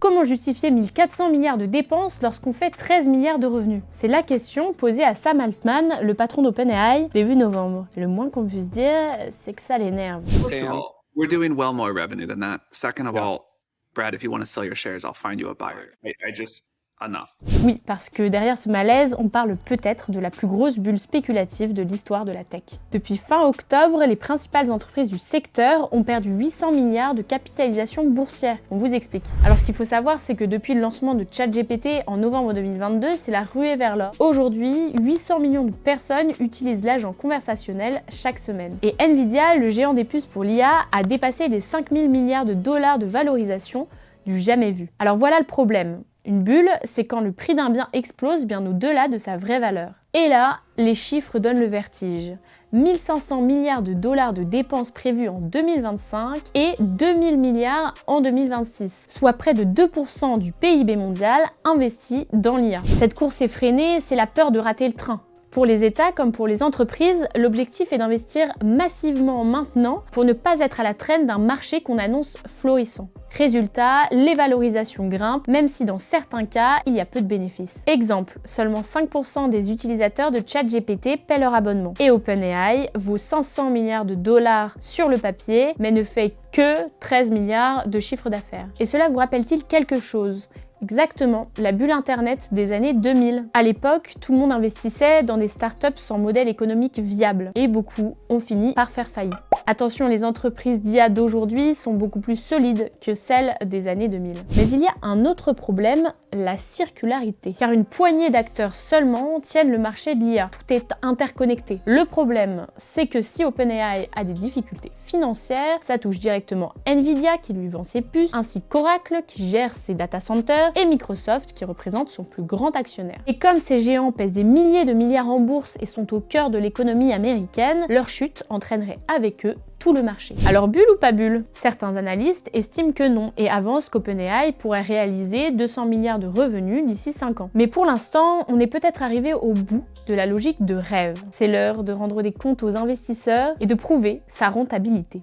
Comment justifier 1400 milliards de dépenses lorsqu'on fait 13 milliards de revenus? C'est la question posée à Sam Altman, le patron d'OpenAI, début novembre. Le moins qu'on puisse dire, c'est que ça l'énerve. First of all, we're doing well more revenue than that. Second of all, Brad, if you want to sell your shares, I'll find you a buyer. Enough. Oui, parce que derrière ce malaise, on parle peut-être de la plus grosse bulle spéculative de l'histoire de la tech. Depuis fin octobre, les principales entreprises du secteur ont perdu 800 milliards de capitalisation boursière. On vous explique. Alors ce qu'il faut savoir, c'est que depuis le lancement de ChatGPT en novembre 2022, c'est la ruée vers l'or. Aujourd'hui, 800 millions de personnes utilisent l'agent conversationnel chaque semaine. Et Nvidia, le géant des puces pour l'IA, a dépassé les 5000 milliards de dollars de valorisation, du jamais vu. Alors voilà le problème. Une bulle, c'est quand le prix d'un bien explose bien au-delà de sa vraie valeur. Et là, les chiffres donnent le vertige. 1500 milliards de dollars de dépenses prévues en 2025 et 2000 milliards en 2026, soit près de 2% du PIB mondial investi dans l'IA. Cette course effrénée, c'est la peur de rater le train. Pour les États comme pour les entreprises, l'objectif est d'investir massivement maintenant pour ne pas être à la traîne d'un marché qu'on annonce florissant. Résultat, les valorisations grimpent, même si dans certains cas, il y a peu de bénéfices. Exemple, seulement 5% des utilisateurs de ChatGPT paient leur abonnement. Et OpenAI vaut 500 milliards de dollars sur le papier, mais ne fait que 13 milliards de chiffre d'affaires. Et cela vous rappelle-t-il quelque chose ? Exactement, la bulle internet des années 2000. À l'époque, tout le monde investissait dans des startups sans modèle économique viable et beaucoup ont fini par faire faillite. Attention, les entreprises d'IA d'aujourd'hui sont beaucoup plus solides que celles des années 2000. Mais il y a un autre problème, la circularité. Car une poignée d'acteurs seulement tiennent le marché de l'IA. Tout est interconnecté. Le problème, c'est que si OpenAI a des difficultés financières, ça touche directement Nvidia qui lui vend ses puces, ainsi qu'Oracle qui gère ses data centers et Microsoft qui représente son plus grand actionnaire. Et comme ces géants pèsent des milliers de milliards en bourse et sont au cœur de l'économie américaine, leur chute entraînerait avec eux tout le marché. Alors bulle ou pas bulle? Certains analystes estiment que non et avancent qu'OpenAI pourrait réaliser 200 milliards de revenus d'ici 5 ans. Mais pour l'instant, on est peut-être arrivé au bout de la logique de rêve. C'est l'heure de rendre des comptes aux investisseurs et de prouver sa rentabilité.